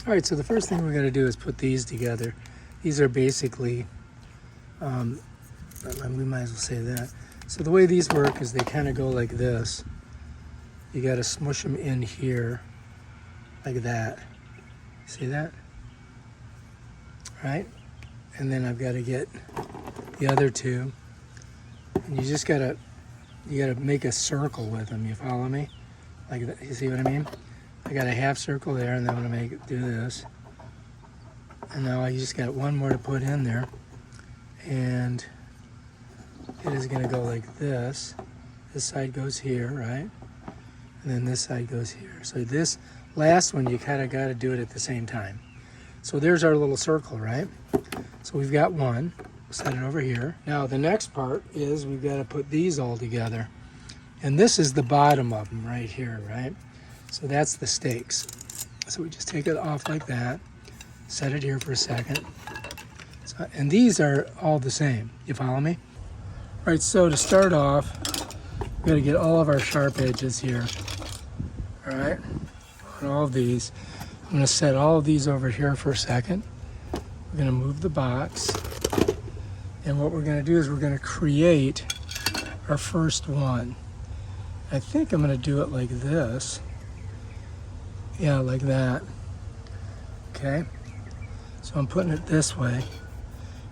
All right, so the first thing we're going to do is put these together. These are basically, we might as well say that. So the way these work is they kind of go like this. You got to smush them in here like that. See that? Right? And then I've got to get the other two. And you just got to, make a circle with them. You follow me? Like that. You see what I mean? I got a half circle there, and then I'm going to do this. And now I just got one more to put in there. And it is going to go like this. This side goes here, right? And then this side goes here. So this last one, you kind of got to do it at the same time. So there's our little circle, right? So we've got one. We'll set it over here. Now the next part is we've got to put these all together. And this is the bottom of them right here, right? So that's the stakes. So we just take it off like that, set it here for a second. So, and these are all the same. You follow me? All right, so to start off, we've got to get all of our sharp edges here. All right, on all of these. I'm going to set all of these over here for a second. We're going to move the box. And what we're going to do is we're going to create our first one. I think I'm going to do it like this. Yeah, like that. Okay. So I'm putting it this way.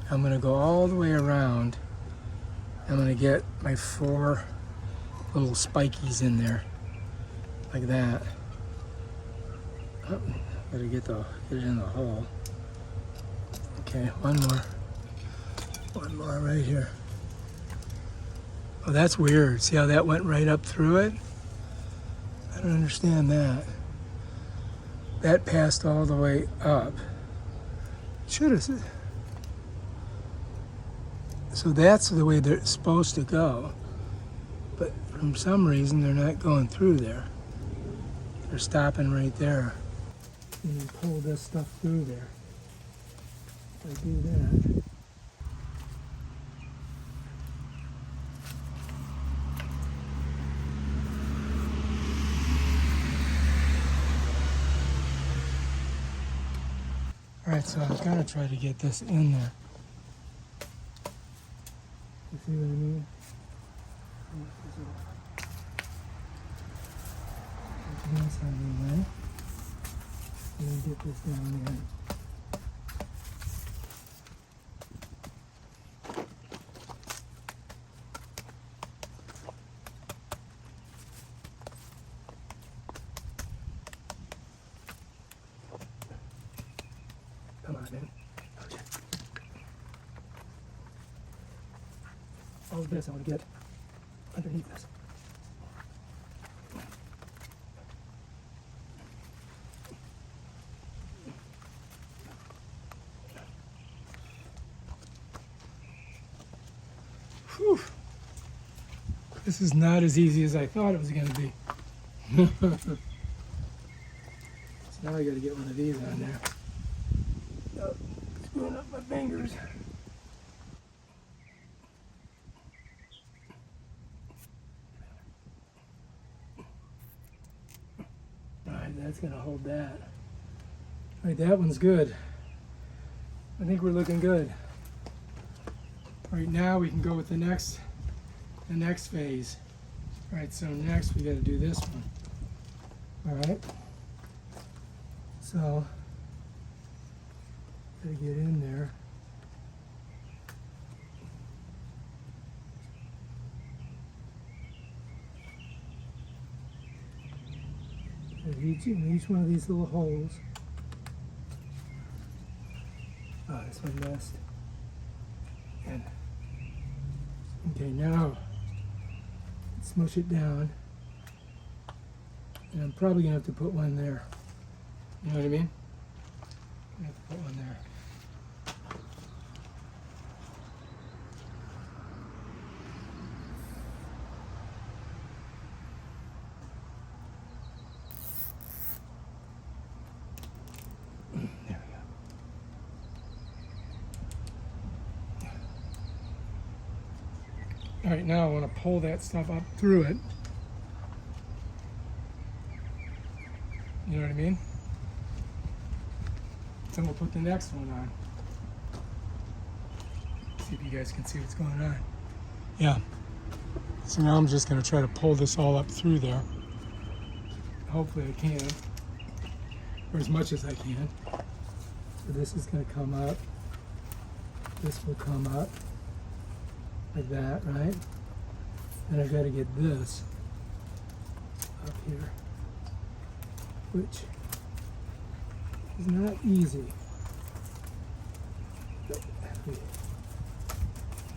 I'm going to go all the way around. I'm going to get my 4 little spikies in there. Like that. Oh, gotta get it in the hole. Okay, one more. One more right here. Oh, that's weird. See how that went right up through it? I don't understand that. That passed all the way up. Should have. So that's the way they're supposed to go. But for some reason, they're not going through there. They're stopping right there. And then pull this stuff through there. If I do that. All right, so I was gonna try to get this in there. You see what I mean? This out of the way. And then get this down there. Come on, man. Okay. All of this I want to get underneath this. Whew. This is not as easy as I thought it was going to be. So now I got to get one of these on there. Oh, screwing up my fingers. Alright, that's going to hold that. Alright, that one's good. I think we're looking good. Right now we can go with the next phase. All right, so next we got to do this one. All right. So gotta get in there. In each one of these little holes. Oh, this one missed. And okay, now smush it down. And I'm probably gonna have to put one there. You know what I mean? I'm gonna have to put one there. There we go. All right, now I want to pull that stuff up through it. You know what I mean? Then we'll put the next one on. See if you guys can see what's going on. Yeah. So now I'm just going to try to pull this all up through there. Hopefully I can, or as much as I can. So this is going to come up. This will come up like that, right? And I've got to get this up here, which is not easy.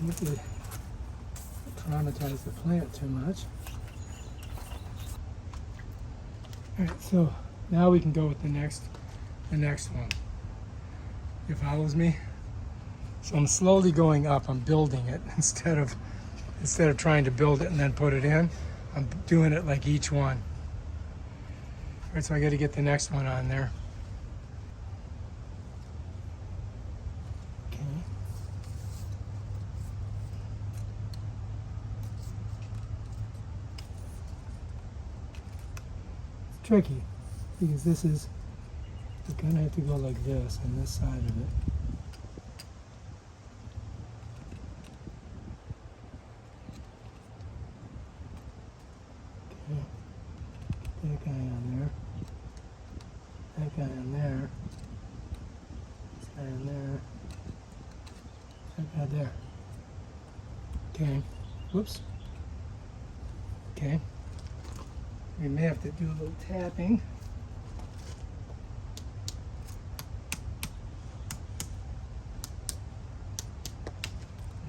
Hopefully traumatize the plant too much. All right, so now we can go with the next one. It follows me. So I'm slowly going up. I'm building it instead of trying to build it and then put it in. I'm doing it like each one. All right, so I got to get the next one on there. Okay. It's tricky because this is, you kind of have to go like this on this side of it. That guy on there, that guy on there, this guy on there, that guy there. Okay, whoops. Okay, we may have to do a little tapping.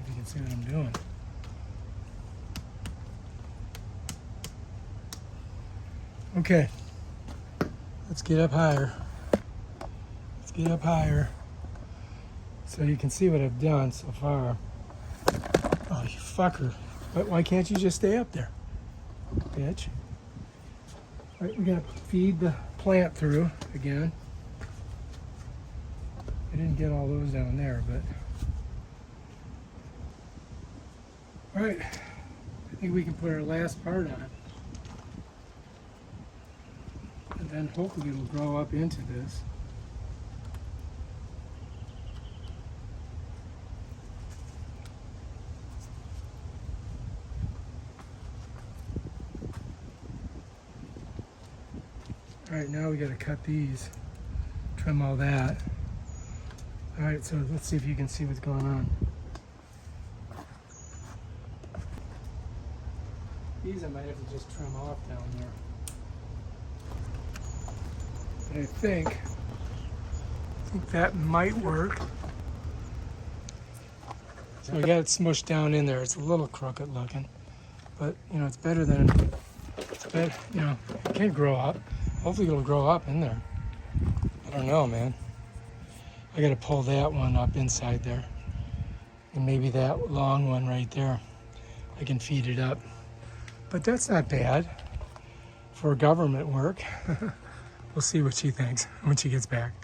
If you can see what I'm doing. Okay, let's get up higher. Let's get up higher so you can see what I've done so far. Oh, you fucker. But why can't you just stay up there, bitch? All right, we're gonna feed the plant through again. I didn't get all those down there, but. All right, I think we can put our last part on. And then hopefully it'll grow up into this. All right, now we got to cut these, trim all that. All right, so let's see if you can see what's going on. These I might have to just trim off down there. But I think that might work. So we got it smushed down in there. It's a little crooked looking, but you know, it's better than, you know, it can grow up. Hopefully it'll grow up in there. I don't know, man. I got to pull that one up inside there. And maybe that long one right there. I can feed it up. But that's not bad for government work. We'll see what she thinks when she gets back.